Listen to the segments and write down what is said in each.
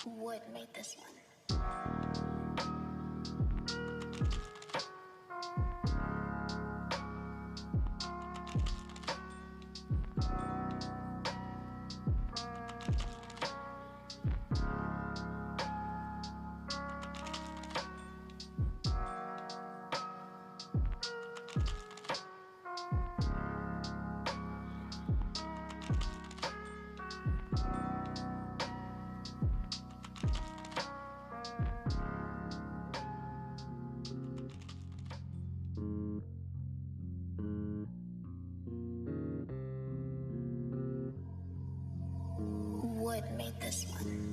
What made this one? What made this one?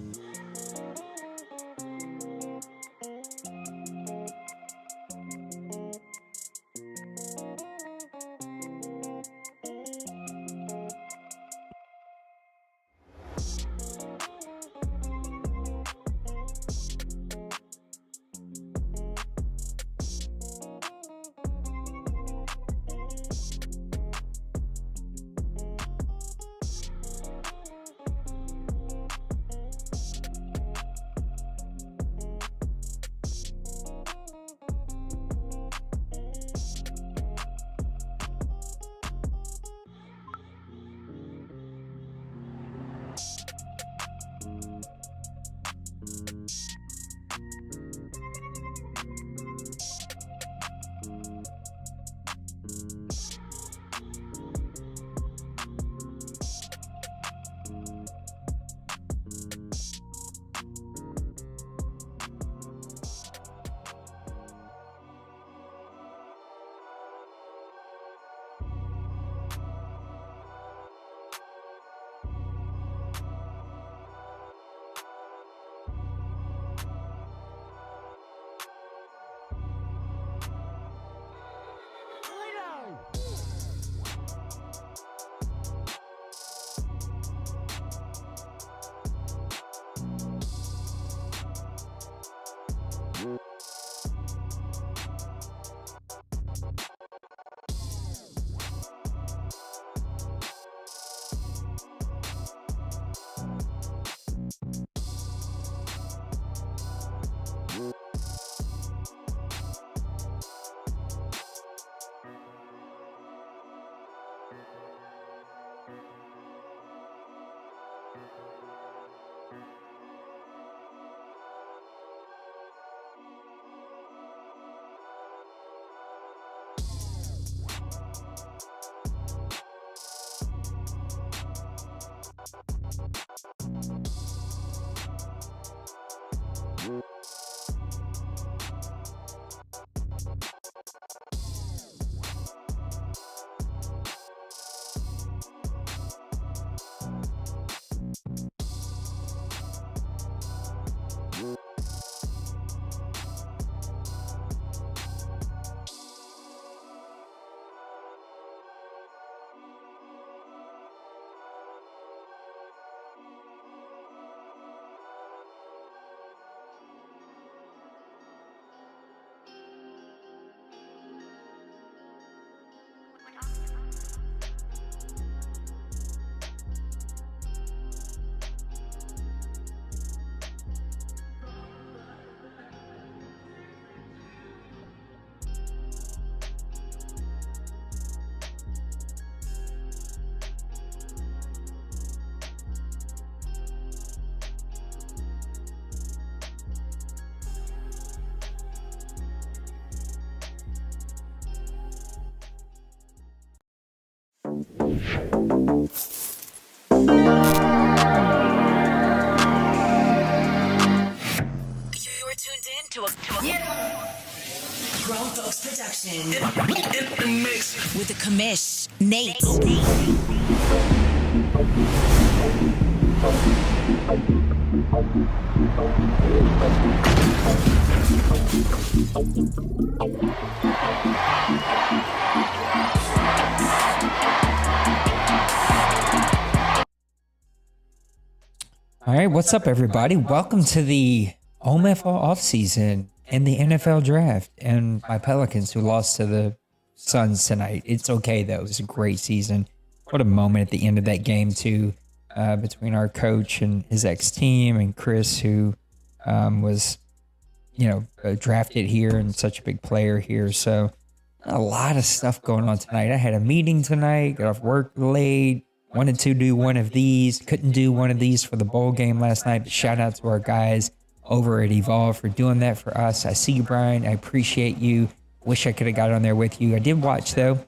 You're tuned in to a Grown Folks production with the commish, Nate. All right, what's up, everybody? Welcome to the OMFL offseason and the NFL draft and my Pelicans who lost to the Suns tonight. It's okay, though. It was a great season. What a moment at the end of that game to between our coach and his ex-team and Chris, who was, drafted here and such a big player here. So a lot of stuff going on tonight. I had a meeting tonight, got off work late, wanted to do one of these, couldn't do one of these for the bowl game last night. But shout out to our guys over at Evolve for doing that for us. I see you, Brian. I appreciate you. Wish I could have got on there with you. I did watch, though,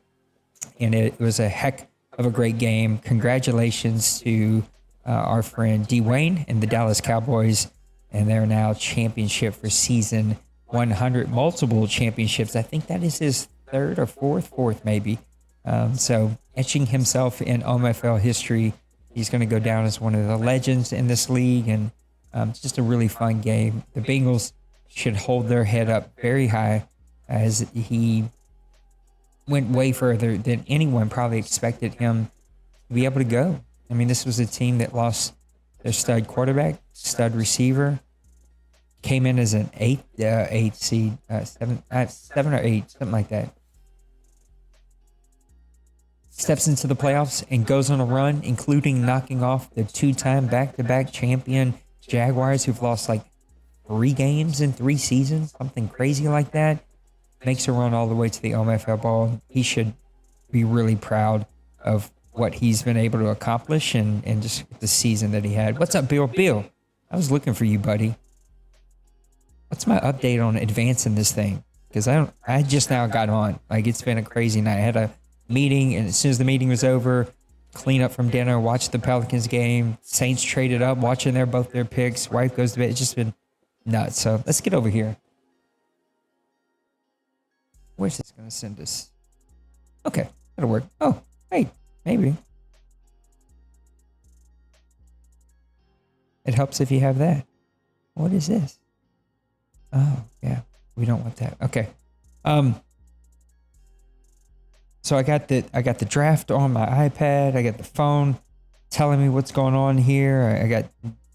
and it was a heck of a great game. Congratulations to our friend Dwayne and the Dallas Cowboys, and they're now championship for season 100, multiple championships. I think that is his third or fourth maybe. So etching himself in OMFL history. He's going to go down as one of the legends in this league, and it's just a really fun game. The Bengals should hold their head up very high, as he went way further than anyone probably expected him to be able to go. I mean, this was a team that lost their stud quarterback, stud receiver, came in as an eighth seed, 7 or 8, something like that. Steps into the playoffs and goes on a run, including knocking off the 2-time back-to-back champion Jaguars, who've lost like 3 games in 3 seasons, something crazy like that. Makes a run all the way to the OMFL Bowl. He should be really proud of what he's been able to accomplish and just the season that he had. What's up, Bill? Bill, I was looking for you, buddy. What's my update on advancing this thing? Because I just now got on. Like, it's been a crazy night. I had a meeting, and as soon as the meeting was over, clean up from dinner, watch the Pelicans game. Saints traded up, watching both their picks. Wife goes to bed. It's just been nuts. So let's get over here. Where's this going to send us? Okay, that'll work. Oh, hey, maybe. It helps if you have that. What is this? Oh, yeah, we don't want that. Okay. So I got the draft on my iPad. I got the phone telling me what's going on here. I got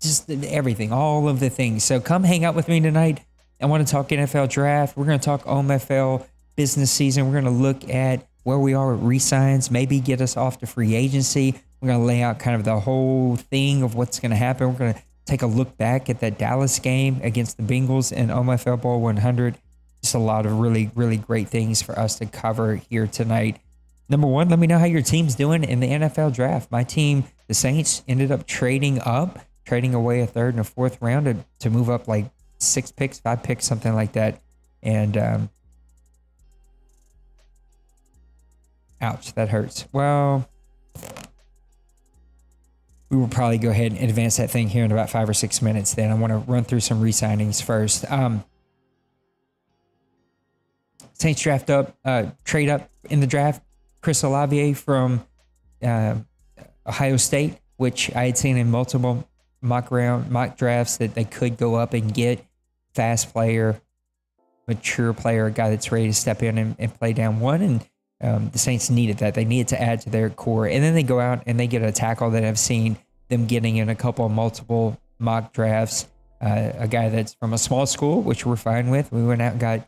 just everything, all of the things. So come hang out with me tonight. I want to talk NFL draft. We're going to talk OMFL business season. We're going to look at where we are with re-signs, maybe get us off to free agency. We're going to lay out kind of the whole thing of what's going to happen. We're going to take a look back at that Dallas game against the Bengals in OMFL Bowl 100. Just a lot of really, really great things for us to cover here tonight. Number one, let me know how your team's doing in the NFL draft. My team, the Saints, ended up trading away a 3rd and a 4th round to move up like 6 picks, 5 picks, something like that. And ouch, that hurts. Well, we will probably go ahead and advance that thing here in about 5 or 6 minutes. Then I want to run through some re-signings first. Saints trade up in the draft. Chris Olave from Ohio State, which I had seen in multiple mock drafts that they could go up and get. Fast player, mature player, a guy that's ready to step in and play down one. And the Saints needed that. They needed to add to their core. And then they go out and they get a tackle that I've seen them getting in a couple of multiple mock drafts. A guy that's from a small school, which we're fine with. We went out and got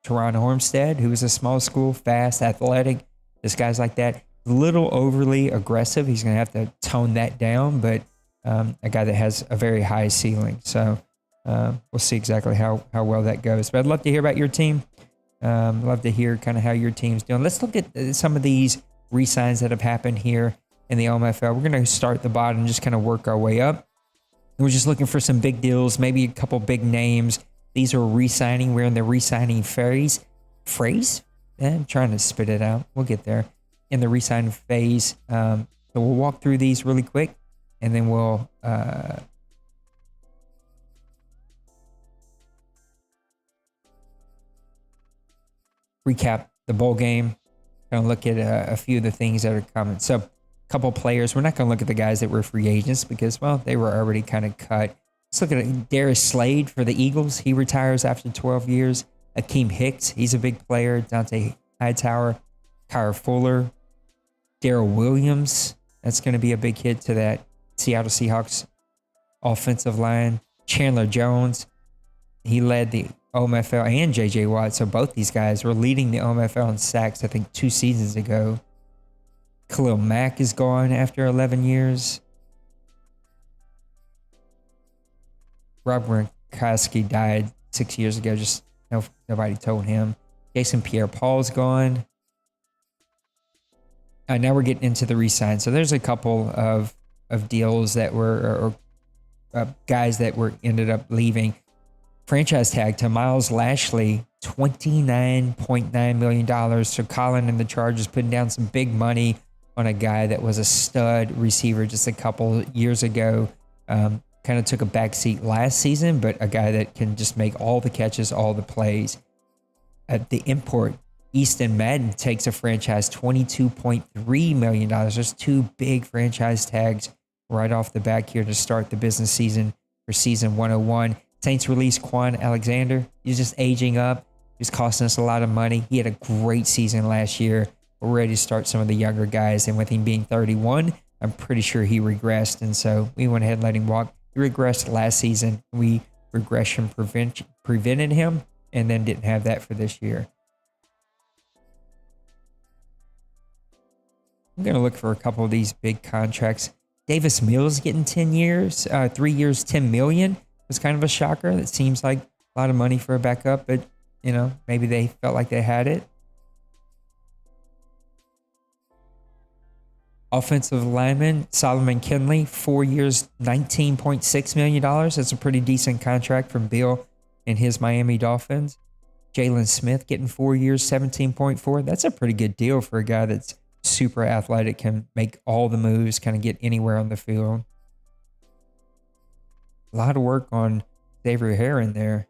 Teron Armstead, who is a small school, fast, athletic. This guy's like that. A little overly aggressive. He's going to have to tone that down, but a guy that has a very high ceiling. So we'll see exactly how well that goes. But I'd love to hear about your team. Love to hear kind of how your team's doing. Let's look at some of these re-signs that have happened here in the OMFL. We're going to start at the bottom and just kind of work our way up. We're just looking for some big deals, maybe a couple big names. These are re-signing. We're in the re-signing phase. I'm trying to spit it out. We'll get there in the re-sign phase. So we'll walk through these really quick, and then we'll recap the bowl game. Going to look at a few of the things that are coming. So a couple players. We're not going to look at the guys that were free agents because, well, they were already kind of cut. Let's look at Darius Slade for the Eagles. He retires after 12 years. Akeem Hicks, he's a big player. Dante Hightower, Kyra Fuller, Darrell Williams. That's going to be a big hit to that Seattle Seahawks offensive line. Chandler Jones, he led the OMFL, and J.J. Watt. So both these guys were leading the OMFL in sacks, I think, 2 seasons ago. Khalil Mack is gone after 11 years. Rob Gronkowski died 6 years ago. Just nobody told him. Jason Pierre-Paul's gone. Now we're getting into the re-sign. So there's a couple of deals that were, or guys that were ended up leaving. Franchise tag to Miles Lashley, $29.9 million. So Colin and the Chargers putting down some big money on a guy that was a stud receiver just a couple years ago. Kind of took a backseat last season, but a guy that can just make all the catches, all the plays. At the import, Easton Madden takes a franchise $22.3 million. There's two big franchise tags right off the back here to start the business season for season 101. Saints release Quan Alexander. He's just aging up. He's costing us a lot of money. He had a great season last year. We're ready to start some of the younger guys. And with him being 31, I'm pretty sure he regressed. And so we went ahead and let him walk. He regressed last season. We regression prevented him and then didn't have that for this year. I'm going to look for a couple of these big contracts. Davis Mills getting 10 years, 3 years, $10 million. Was kind of a shocker. That seems like a lot of money for a backup, but maybe they felt like they had it. Offensive lineman Solomon Kinley, 4 years, $19.6 million. That's a pretty decent contract from Bill and his Miami Dolphins. Jalen Smith getting 4 years, $17.4. That's a pretty good deal for a guy that's super athletic, can make all the moves, kind of get anywhere on the field. A lot of work on Xavier Heron there.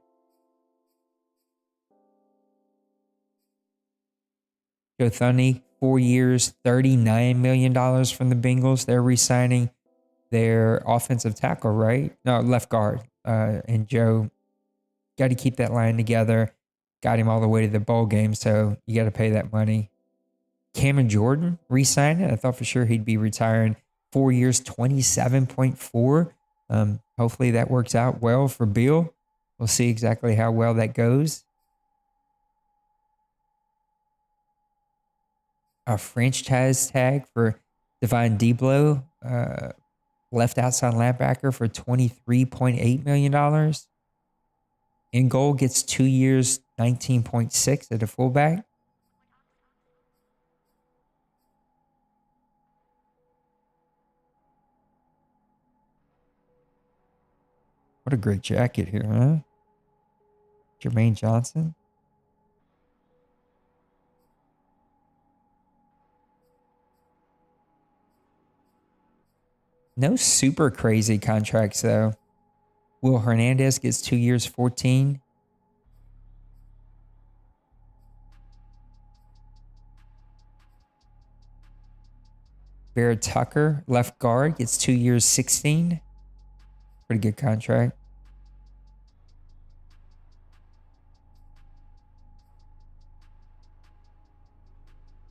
Joe Thuney, 4 years, $39 million from the Bengals. They're re-signing their offensive tackle, right? No, left guard. And Joe, got to keep that line together. Got him all the way to the bowl game, so you got to pay that money. Cameron Jordan re-signed it. I thought for sure he'd be retiring. 4 years, $27.4. Hopefully that works out well for Bill. We'll see exactly how well that goes. A franchise tag for Divine Deablo, left outside linebacker for $23.8 million. In goal gets 2 years, $19.6 at a fullback. What a great jacket here, huh? Jermaine Johnson. No super crazy contracts, though. Will Hernandez gets 2 years, 14. Barrett Tucker, left guard, gets 2 years, 16. Pretty good contract.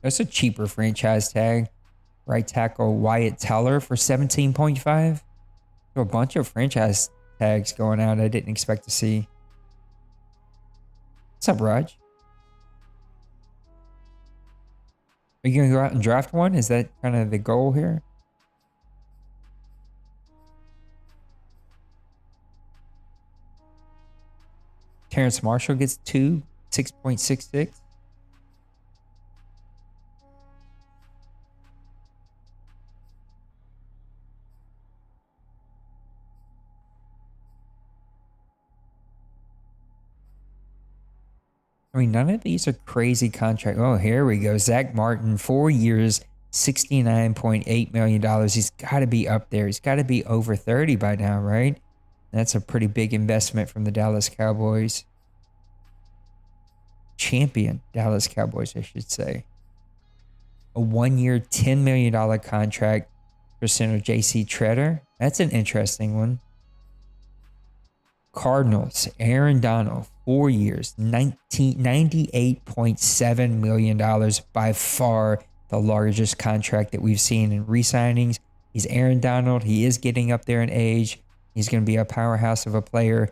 That's a cheaper franchise tag. Right tackle Wyatt Teller for $17.5. So a bunch of franchise tags going out I didn't expect to see. What's up, Raj? Are you going to go out and draft one? Is that kind of the goal here? Terrence Marshall gets 2, 6.66. I mean, none of these are crazy contracts. Oh, here we go. Zach Martin, 4 years, $69.8 million. He's got to be up there. He's got to be over 30 by now, right? That's a pretty big investment from the Dallas Cowboys. Champion Dallas Cowboys, I should say. A 1 year, $10 million contract for center J.C. Treader. That's an interesting one. Cardinals, Aaron Donald, 4 years, $98.7 million, by far the largest contract that we've seen in re-signings. He's Aaron Donald. He is getting up there in age. He's going to be a powerhouse of a player.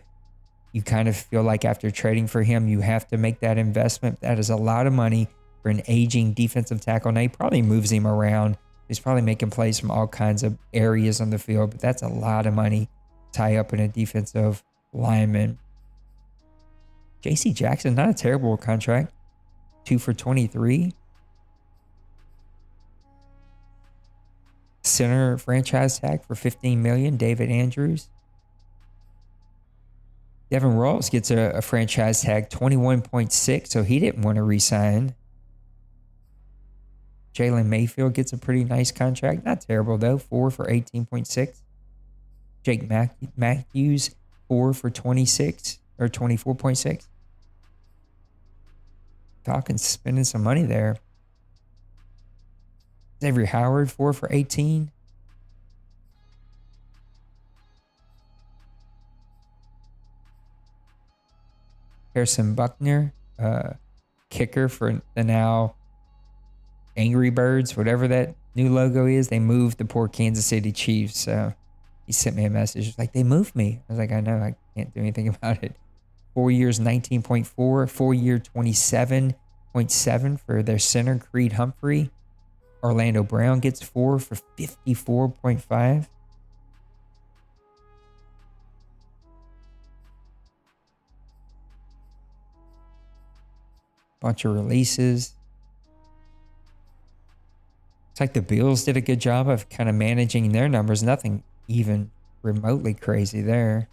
You kind of feel like after trading for him, you have to make that investment. That is a lot of money for an aging defensive tackle. Now, he probably moves him around. He's probably making plays from all kinds of areas on the field, but that's a lot of money to tie up in a defensive linemen. J.C. Jackson, not a terrible contract. 2 for $23. Center franchise tag for $15 million. David Andrews. Devin Rawls gets a franchise tag, 21.6, so he didn't want to re-sign. Jalen Mayfield gets a pretty nice contract. Not terrible, though. 4 for 18.6. Jake Matthews, 4 for 26 or 24.6. Falcons spending some money there. Xavier Howard, 4 for 18. Harrison Buckner, kicker for the now Angry Birds, whatever that new logo is. They moved the poor Kansas City Chiefs. So he sent me a message. He was like, they moved me. I was like, I know. I can't do anything about it. 4 years, 19.4. 4-year, 27.7 for their center, Creed Humphrey. Orlando Brown gets 4 for 54.5. Bunch of releases. It's like the Bills did a good job of kind of managing their numbers. Nothing even remotely crazy there.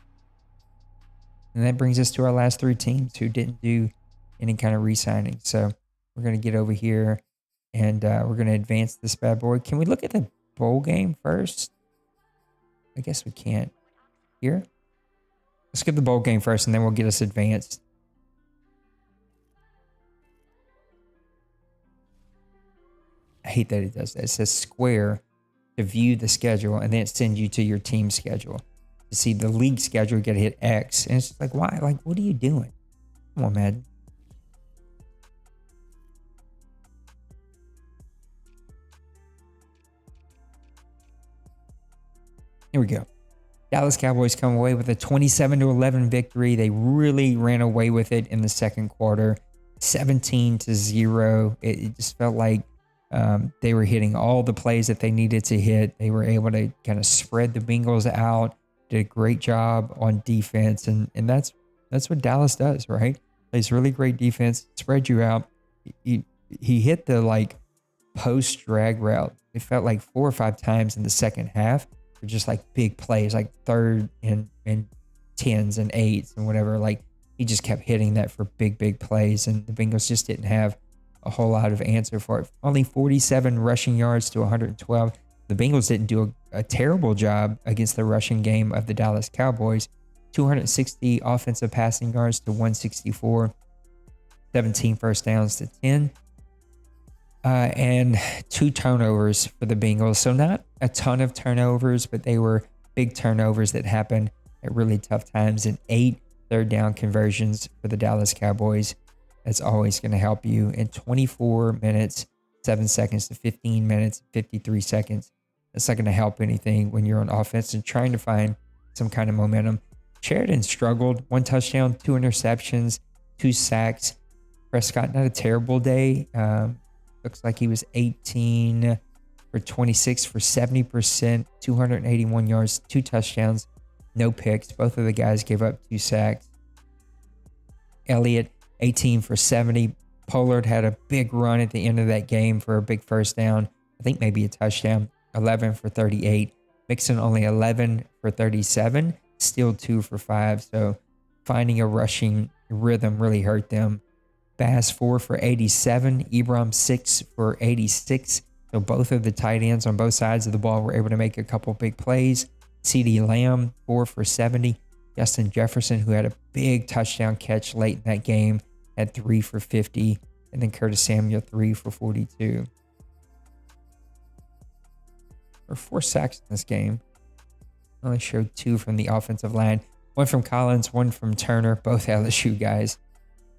And that brings us to our last 3 teams who didn't do any kind of re-signing. So we're going to get over here and we're going to advance this bad boy. Can we look at the bowl game first? I guess we can't. Here? Let's get the bowl game first and then we'll get us advanced. I hate that it does that. It says square to view the schedule, and then it sends you to your team schedule. To see the league schedule, you got to hit X. And it's just like, why? Like, what are you doing? Come on, Madden. Here we go. Dallas Cowboys come away with a 27-11 victory. They really ran away with it in the second quarter. 17-0. It just felt like they were hitting all the plays that they needed to hit. They were able to kind of spread the Bengals out. Did a great job on defense, and that's what Dallas does, right? Plays really great defense, spread you out. He hit the like post drag route. It felt like 4 or 5 times in the second half for just like big plays, like 3rd and 10s and 8s and whatever. Like he just kept hitting that for big plays, and the Bengals just didn't have a whole lot of answer for it. Only 47 rushing yards to 112. The Bengals didn't do a terrible job against the rushing game of the Dallas Cowboys. 260 offensive passing yards to 164. 17 first downs to 10. And 2 turnovers for the Bengals. So not a ton of turnovers, but they were big turnovers that happened at really tough times. And 8 third down conversions for the Dallas Cowboys. That's always going to help you. In 24 minutes, 7 seconds to 15 minutes, 53 seconds. That's not going to help anything when you're on offense and trying to find some kind of momentum. Sheridan struggled. 1 touchdown, 2 interceptions, 2 sacks. Prescott, not a terrible day. Looks like he was 18 for 26 for 70%, 281 yards, 2 touchdowns, no picks. Both of the guys gave up 2 sacks. Elliott, 18 for 70. Pollard had a big run at the end of that game for a big first down. I think maybe a touchdown. 11 for 38. Mixon only 11 for 37. Still 2 for 5. So finding a rushing rhythm really hurt them. Bass 4 for 87. Ebram 6 for 86. So both of the tight ends on both sides of the ball were able to make a couple big plays. CeeDee Lamb 4 for 70. Justin Jefferson, who had a big touchdown catch late in that game, had 3 for 50. And then Curtis Samuel 3 for 42. There were 4 sacks in this game. I only showed 2 from the offensive line. 1 from Collins, 1 from Turner, both LSU guys.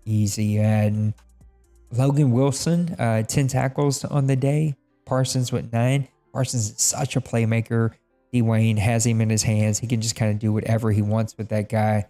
Easy. And Logan Wilson, 10 tackles on the day. Parsons with 9. Parsons is such a playmaker. Dwayne has him in his hands. He can just kind of do whatever he wants with that guy.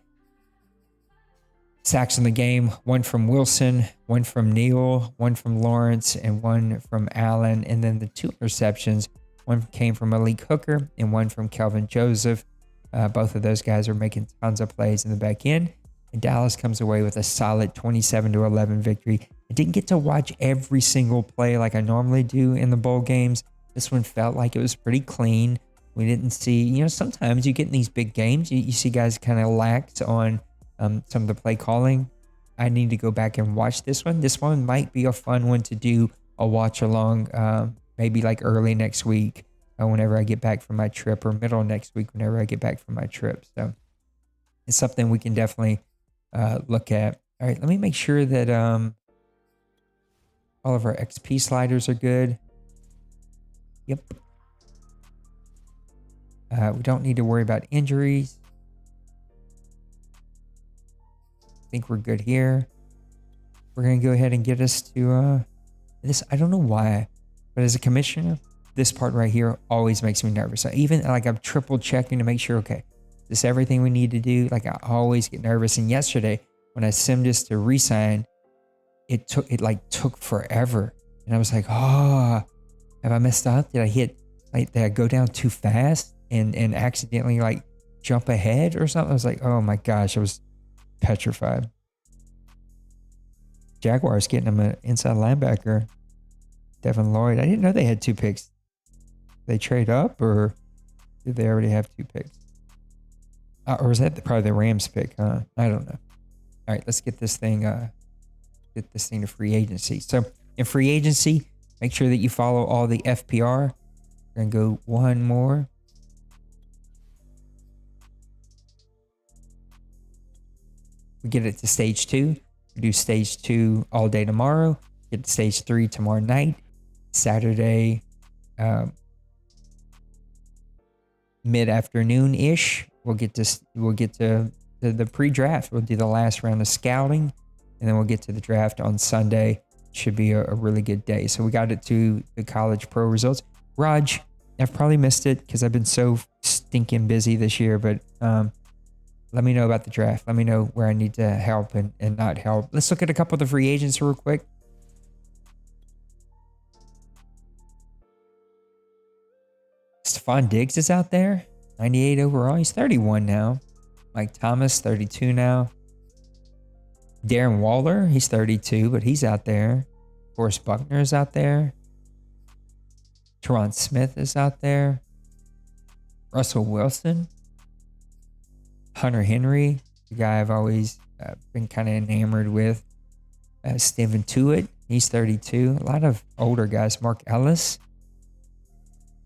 Sacks in the game, 1 from Wilson, 1 from Neal, 1 from Lawrence, and 1 from Allen. And then the 2 interceptions, 1 came from Malik Hooker and 1 from Kelvin Joseph. Both of those guys are making tons of plays in the back end. And Dallas comes away with a solid 27-11 victory. I didn't get to watch every single play like I normally do in the bowl games. This one felt like it was pretty clean. We didn't see, sometimes you get in these big games, you see guys kind of lax on some of the play calling. I need to go back and watch this one. This one might be a fun one to do a watch along, maybe like early next week whenever I get back from my trip, or middle of next week whenever I get back from my trip. So it's something we can definitely look at. All right, let me make sure that all of our XP sliders are good. Yep. We don't need to worry about injuries. I think we're good here. We're going to go ahead and get us to this. I don't know why, but as a commissioner, this part right here always makes me nervous. Even like I'm triple checking to make sure, okay, is this everything we need to do? Like I always get nervous. And yesterday when I simmed this to resign, it took forever. And I was like, have I messed up? Did I go down too fast and accidentally like jump ahead or something? I was like, oh my gosh, I was petrified. Jaguars getting him an inside linebacker, Devin Lloyd. I didn't know they had 2 picks. They trade up, or did they already have 2 picks? Or was that probably the Rams pick? I don't know. All right, let's get this thing to free agency. So in free agency, make sure that you follow all the FPR. We're gonna go one more. We get it to stage 2. We do stage 2 all day tomorrow. Get to stage 3 tomorrow night. Saturday, mid-afternoon ish. We'll get to the pre-draft. We'll do the last round of scouting, and then we'll get to the draft on Sunday. Should be a really good day. So we got it to the college pro results. Raj, I've probably missed it because I've been so stinking busy this year, but let me know about the draft. Let me know where I need to help and not help. Let's look at a couple of the free agents real quick. Stephon Diggs is out there. 98 overall. He's 31 now. Mike Thomas, 32 now. Darren Waller, he's 32, but he's out there. Forrest Buckner is out there. Teron Smith is out there. Russell Wilson. Hunter Henry, the guy I've always been kind of enamored with. Steven Tuitt, he's 32. A lot of older guys. Mark Ellis.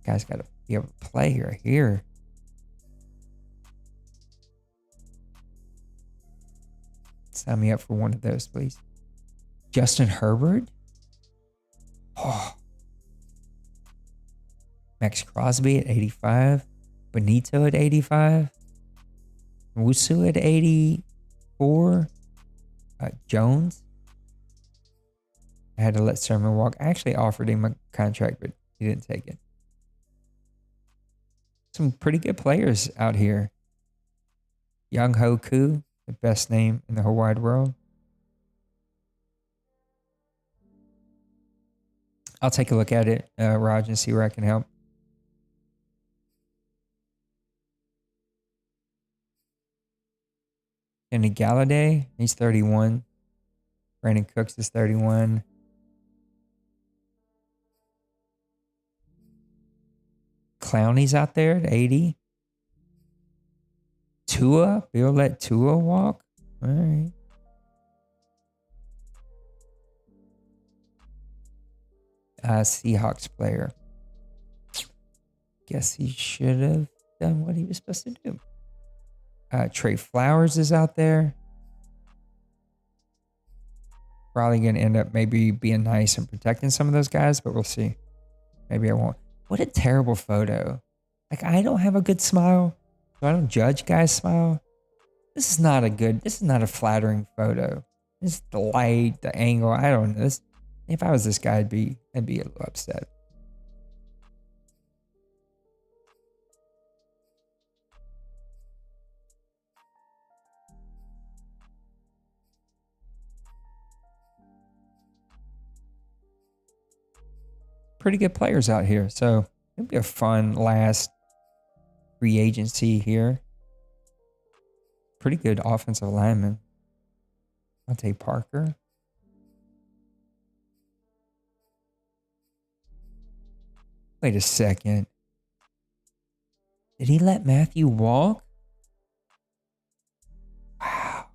Guy's got to be able to play right here. Sign me up for one of those, please. Justin Herbert. Oh. Max Crosby at 85. Benito at 85. Wusu at 84. Jones. I had to let Sermon walk. I actually offered him a contract, but he didn't take it. Some pretty good players out here. Young Ho Koo, the best name in the whole wide world. I'll take a look at it, Raj, and see where I can help. Kenny Galladay, he's 31. Brandon Cooks is 31. Clowney's out there at 80. Tua, we'll let Tua walk. All right. Seahawks player. Guess he should have done what he was supposed to do. Trey Flowers is out there. Probably going to end up maybe being nice and protecting some of those guys, but we'll see. Maybe I won't. What a terrible photo. Like, I don't have a good smile, so I don't judge guys' smile. This is not a flattering photo. This is the light, the angle. I don't know. If I was this guy, I'd be a little upset. Pretty good players out here. So it'll be a fun last free agency here. pretty good offensive lineman. Devontae Parker. Wait a second. Did he let Matthew walk? Wow.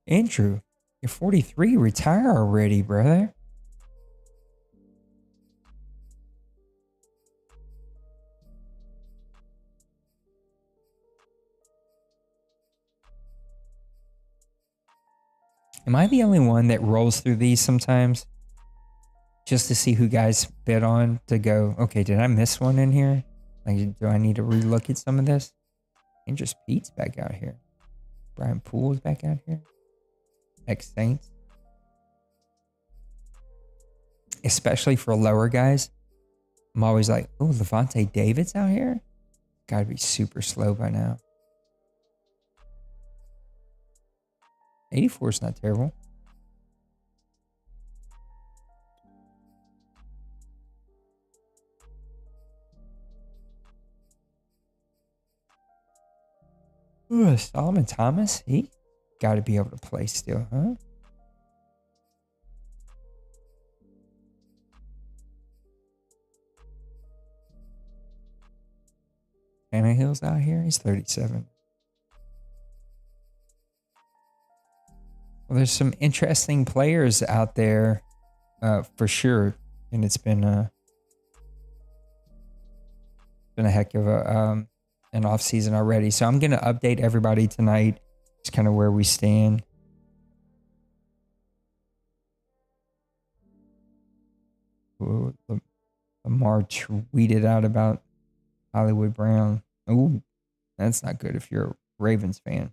Andrew, you're 43. Retire already, brother. Am I the only one that rolls through these sometimes? Just to see who guys bid on to go, okay, did I miss one in here? Like, do I need to relook at some of this? Andrews Pete's back out here. Brian Poole's back out here. Ex-Saints. Especially for lower guys. I'm always like, oh, Levante David's out here? Gotta be super slow by now. 84 is not terrible. Ooh, Solomon Thomas, he got to be able to play still, huh? Tannehill's out here. He's 37. Well, there's some interesting players out there, for sure, and it's been a heck of an off season already. So I'm gonna update everybody tonight. It's kind of where we stand. Ooh, Lamar tweeted out about Hollywood Brown. Ooh, that's not good if you're a Ravens fan.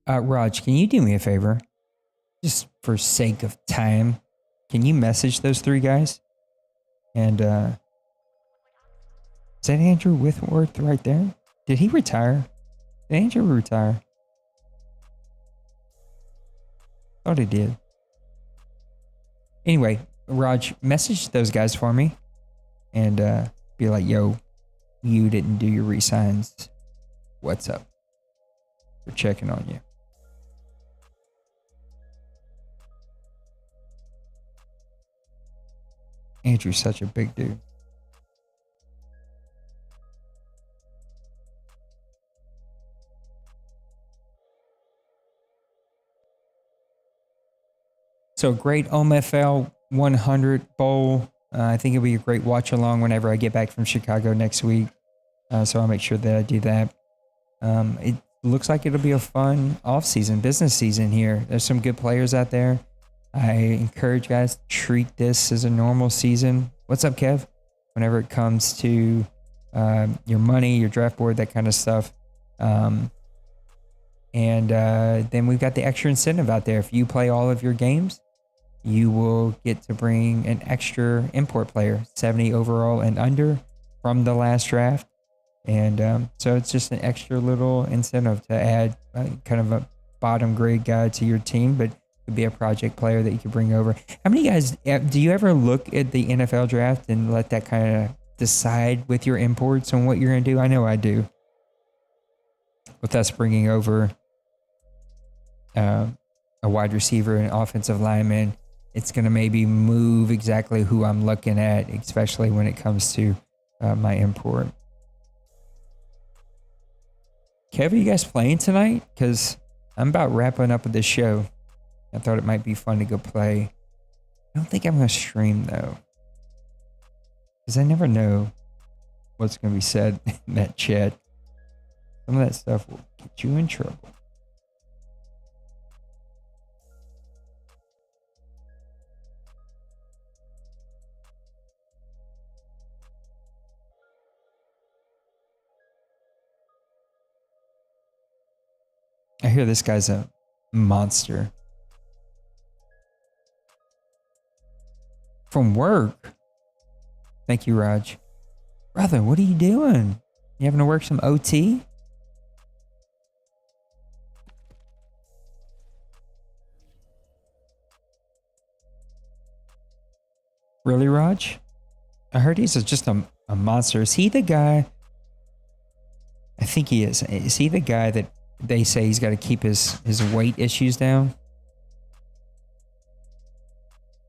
Raj, can you do me a favor? Just for sake of time, can you message those three guys? And is that Andrew Whitworth right there? Did he retire? Did Andrew retire? Thought he did. Anyway, Raj, message those guys for me and be like, yo, you didn't do your resigns. What's up? We're checking on you. Andrew's such a big dude. So great OMFL 100 Bowl. I think it'll be a great watch along whenever I get back from Chicago next week. So I'll make sure that I do that. It looks like it'll be a fun off-season, business season here. There's some good players out there. I encourage guys to treat this as a normal season. What's up, Kev? Whenever it comes to your money, your draft board, that kind of stuff. And then we've got the extra incentive out there. If you play all of your games, you will get to bring an extra import player, 70 overall and under from the last draft. And so it's just an extra little incentive to add kind of a bottom grade guy to your team, but could be a project player that you could bring over. How many guys, do you ever look at the NFL draft and let that kind of decide with your imports on what you're going to do? I know I do. With us bringing over a wide receiver and offensive lineman, it's going to maybe move exactly who I'm looking at, especially when it comes to my import. Kev, are you guys playing tonight? Because I'm about wrapping up with this show. I thought it might be fun to go play. I don't think I'm going to stream, though. Because I never know what's going to be said in that chat. Some of that stuff will get you in trouble. I hear this guy's a monster. From work? Thank you, Raj. Brother, what are you doing? You having to work some OT? Really, Raj? I heard he's just a monster. Is he the guy? I think he is. Is he the guy that they say he's got to keep his weight issues down?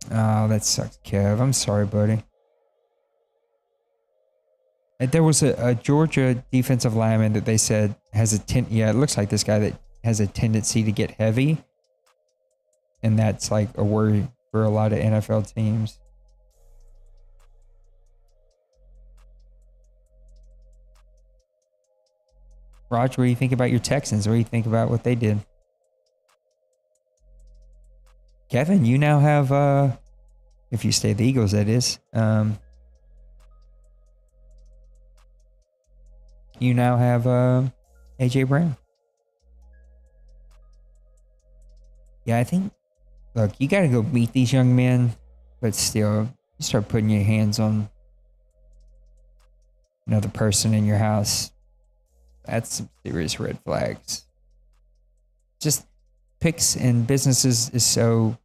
Oh, that sucks, Kev. I'm sorry, buddy. There was a Georgia defensive lineman that they said has it looks like this guy that has a tendency to get heavy. And that's like a worry for a lot of NFL teams. Raj, what do you think about your Texans? What do you think about what they did? Kevin, you now have, if you stay the Eagles, that is, you now have AJ Brown. Yeah, I think, look, you got to go meet these young men, but still, you start putting your hands on another person in your house. That's some serious red flags. Just picks and businesses is so,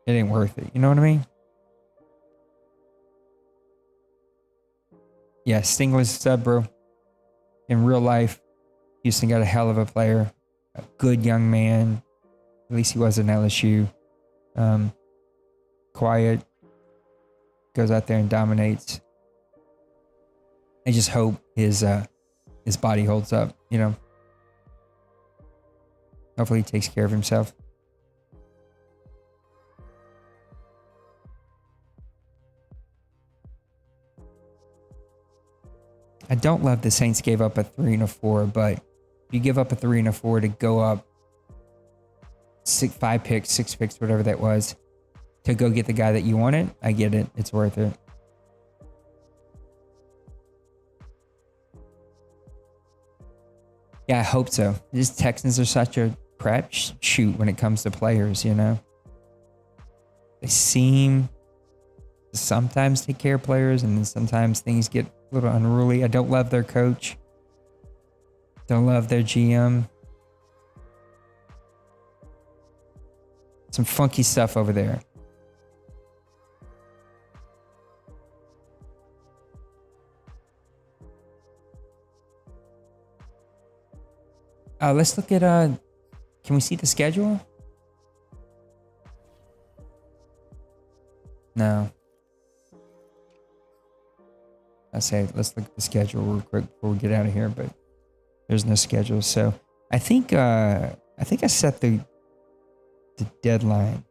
it ain't worth it. You know what I mean? Yeah, Stingley's a stud, bro. In real life, Houston got a hell of a player. A good young man. At least he was in LSU. Quiet. Goes out there and dominates. I just hope his body holds up, you know. Hopefully he takes care of himself. I don't love the Saints gave up a 3 and a 4, but you give up a 3 and a 4 to go up 6 picks, whatever that was, to go get the guy that you wanted. I get it. It's worth it. Yeah, I hope so. These Texans are such a crap shoot when it comes to players, you know. They seem to sometimes take care of players, and then sometimes things get a little unruly. I don't love their coach. Don't love their GM. Some funky stuff over there. Let's look at, can we see the schedule? No. I say, let's look at the schedule real quick before we get out of here, but there's no schedule. So I think I set the deadline.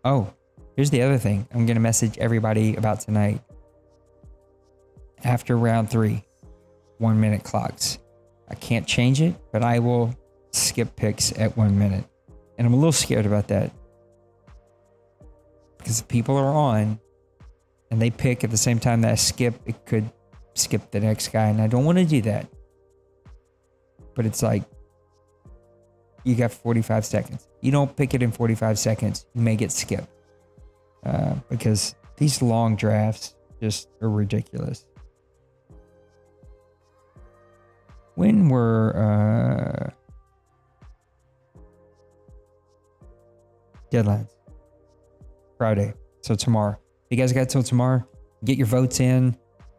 Oh, here's the other thing I'm going to message everybody about tonight. After round 3, 1 minute clocks. I can't change it, but I will skip picks at 1 minute. And I'm a little scared about that. Because if people are on and they pick at the same time that I skip, it could skip the next guy. And I don't want to do that. But it's like, you got 45 seconds. You don't pick it in 45 seconds, you may get skipped. Because these long drafts just are ridiculous. When were deadlines? Friday. So tomorrow. You guys got till tomorrow. Get your votes in.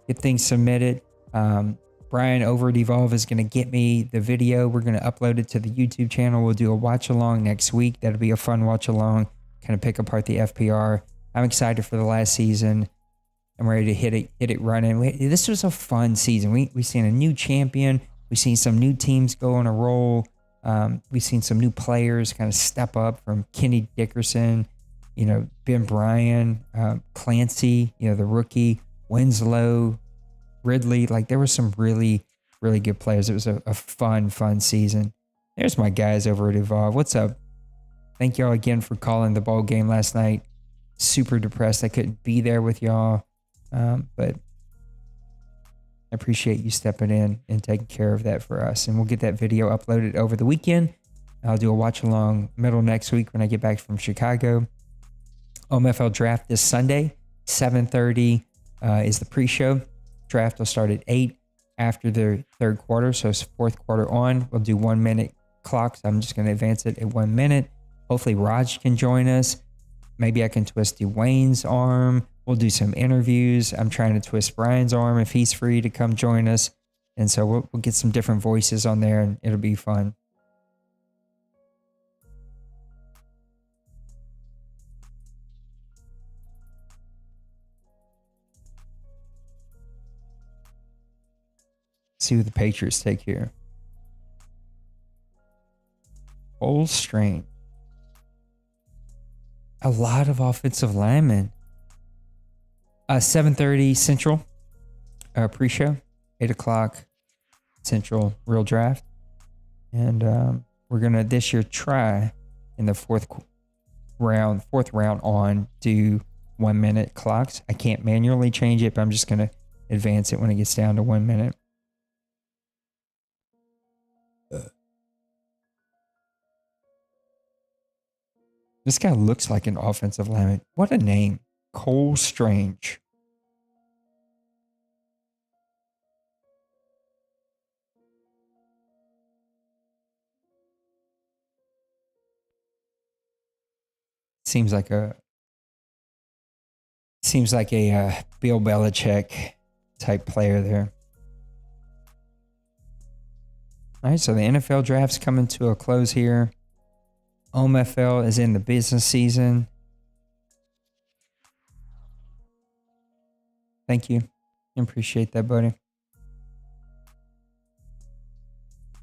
Get things submitted. Brian over at Evolve is going to get me the video. We're going to upload it to the YouTube channel. We'll do a watch along next week. That'll be a fun watch along. Kind of pick apart the FPR. I'm excited for the last season. I'm ready to hit it running. This was a fun season. We've seen a new champion. We've seen some new teams go on a roll. We've seen some new players kind of step up, from Kenny Dickerson, Ben Bryan, Clancy, the rookie, Winslow, Ridley. Like, there were some really, really good players. It was a fun season. There's my guys over at Evolve. What's up? Thank y'all again for calling the ball game last night. Super depressed I couldn't be there with y'all. But I appreciate you stepping in and taking care of that for us. And we'll get that video uploaded over the weekend. I'll do a watch along middle next week when I get back from Chicago. OMFL draft this Sunday, 7:30 is the pre-show. Draft will start at 8 after the third quarter. So it's fourth quarter on. We'll do 1 minute clocks. I'm just going to advance it at 1 minute. Hopefully Raj can join us. Maybe I can twist Dwayne's arm. We'll do some interviews. I'm trying to twist Brian's arm if he's free to come join us. And so we'll get some different voices on there and it'll be fun. See who the Patriots take here. Cole Strange. A lot of offensive linemen. 7:30 Central pre-show. 8 o'clock Central real draft. And we're going to this year try in the fourth round on do 1 minute clocks. I can't manually change it, but I'm just going to advance it when it gets down to 1 minute. This guy looks like an offensive lineman. What a name. Cole Strange. Seems like a Bill Belichick type player there. All right, so the NFL draft's coming to a close here. OMFL is in the business season. Thank you. I appreciate that, buddy. I'm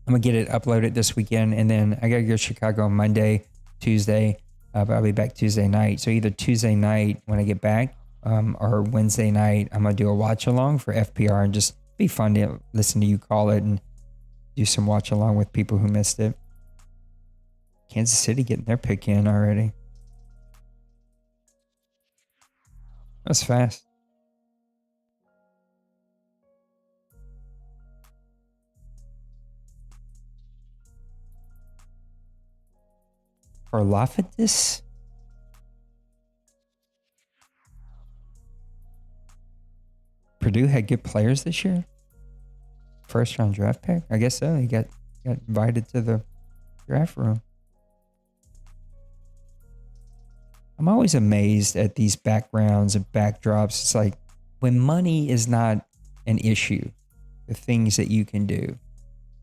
going to get it uploaded this weekend, and then I got to go to Chicago on Monday, Tuesday, but I'll be back Tuesday night. So either Tuesday night when I get back or Wednesday night, I'm going to do a watch along for FPR and just be fun to listen to you call it and do some watch along with people who missed it. Kansas City getting their pick in already. That's fast. Karlaftis? Purdue had good players this year? First round draft pick? I guess so. He got invited to the draft room. I'm always amazed at these backgrounds and backdrops. It's like when money is not an issue, the things that you can do.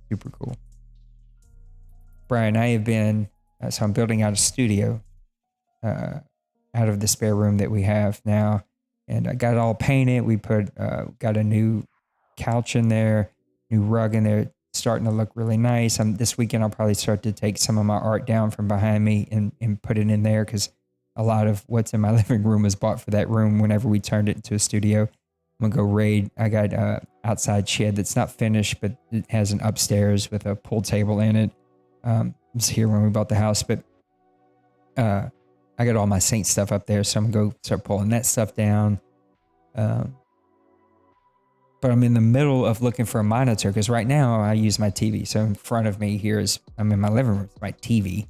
Super cool. Brian, I have been, so I'm building out a studio out of the spare room that we have now. And I got it all painted. We got a new couch in there, new rug in there, starting to look really nice. This weekend, I'll probably start to take some of my art down from behind me and put it in there because a lot of what's in my living room was bought for that room whenever we turned it into a studio. I'm going to go raid. I got an outside shed that's not finished, but it has an upstairs with a pool table in it. It was here when we bought the house, but I got all my Saint stuff up there, so I'm going to go start pulling that stuff down. But I'm in the middle of looking for a monitor because right now I use my TV. So in front of me here I'm in my living room, it's my TV.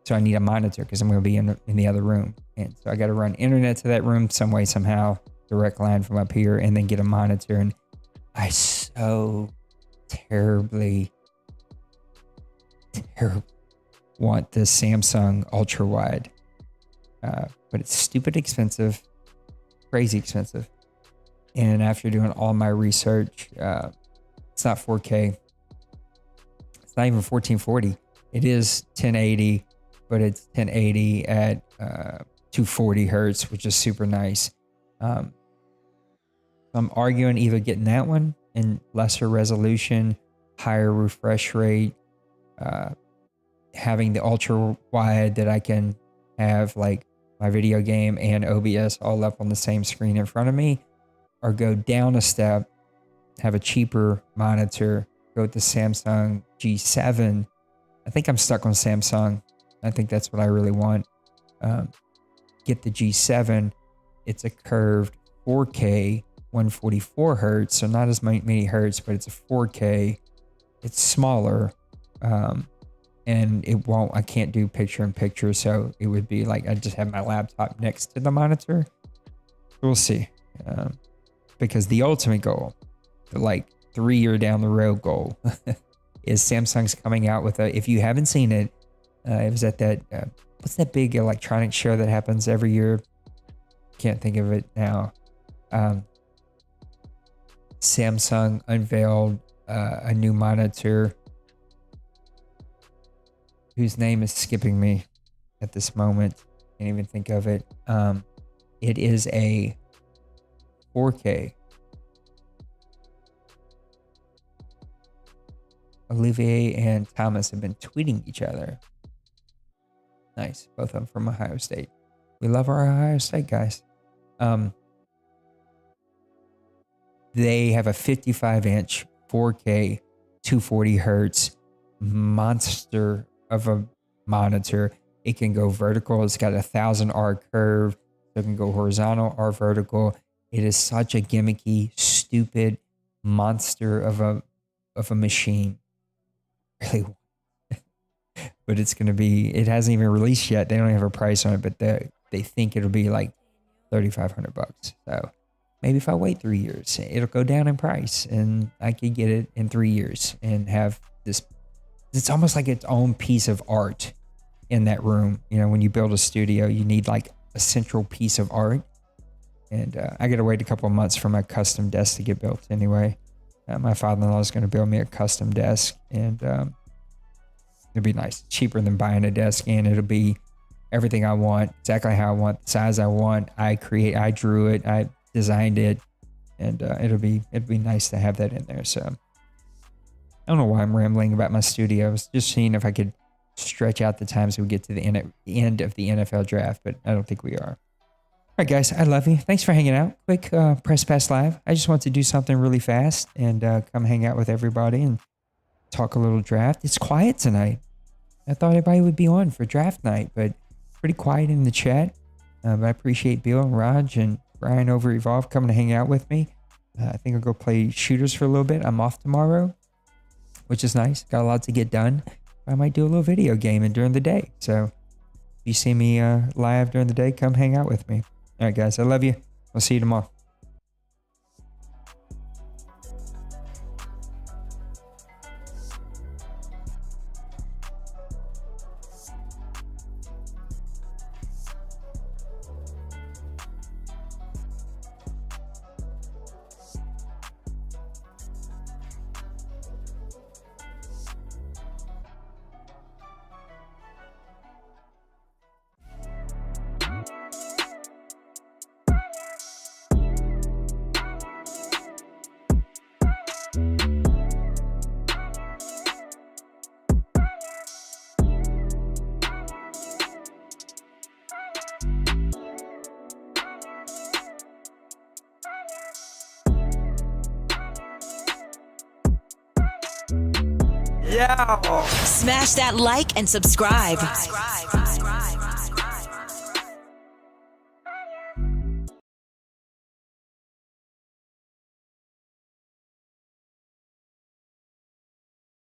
So I need a monitor because I'm going to be in the other room. And so I got to run internet to that room some way, somehow, direct line from up here, and then get a monitor. And I so terribly want the Samsung ultra wide, but it's stupid expensive, crazy expensive. And after doing all my research, it's not 4K. It's not even 1440. It is 1080, but it's 1080 at 240 hertz, which is super nice. I'm arguing either getting that one in lesser resolution, higher refresh rate, having the ultra wide that I can have like my video game and OBS all up on the same screen in front of me, or go down a step, have a cheaper monitor, go with the Samsung G7. I think I'm stuck on Samsung. I think that's what I really want. Get the G7. It's a curved 4K, 144 hertz, so not as many hertz, but it's a 4K. It's smaller. and I can't do picture in picture. So it would be like I just have my laptop next to the monitor. We'll see. Because the ultimate goal, like 3-year down the road goal, is Samsung's coming out with if you haven't seen it, it was at that, what's that big electronics show that happens every year? Can't think of it now. Samsung unveiled a new monitor whose name is skipping me at this moment. Can't even think of it. It is a 4K. Olivier and Thomas have been tweeting each other. Nice. Both of them from Ohio State. We love our Ohio State guys. They have a 55-inch 4K 240 hertz monster of a monitor. It can go vertical. It's got a 1000 R curve. So it can go horizontal or vertical. It is such a gimmicky, stupid monster of a machine. Really. But it's going to be, it hasn't even released yet. They don't have a price on it, but they think it'll be like $3,500. So maybe if I wait 3 years, it'll go down in price and I could get it in 3 years and have this. It's almost like its own piece of art in that room. You know, when you build a studio, you need like a central piece of art. And I got to wait a couple of months for my custom desk to get built anyway. My father-in-law is going to build me a custom desk, and it'll be nice. Cheaper than buying a desk, and it'll be everything I want, exactly how I want, the size I want. I drew it, I designed it, and it'll be nice to have that in there. So I don't know why I'm rambling about my studio. I was just seeing if I could stretch out the time so we get to the end of the NFL draft, but I don't think we are. All right, guys, I love you. Thanks for hanging out. Quick Press Pass Live. I just want to do something really fast and come hang out with everybody and talk a little draft. It's quiet tonight. I thought everybody would be on for draft night, but pretty quiet in the chat. But I appreciate Bill and Raj and Brian over Evolve coming to hang out with me. I think I'll go play shooters for a little bit. I'm off tomorrow, which is nice. Got a lot to get done. I might do a little video gaming during the day. So if you see me live during the day, come hang out with me. All right, guys, I love you. I'll see you tomorrow. Smash that like and subscribe.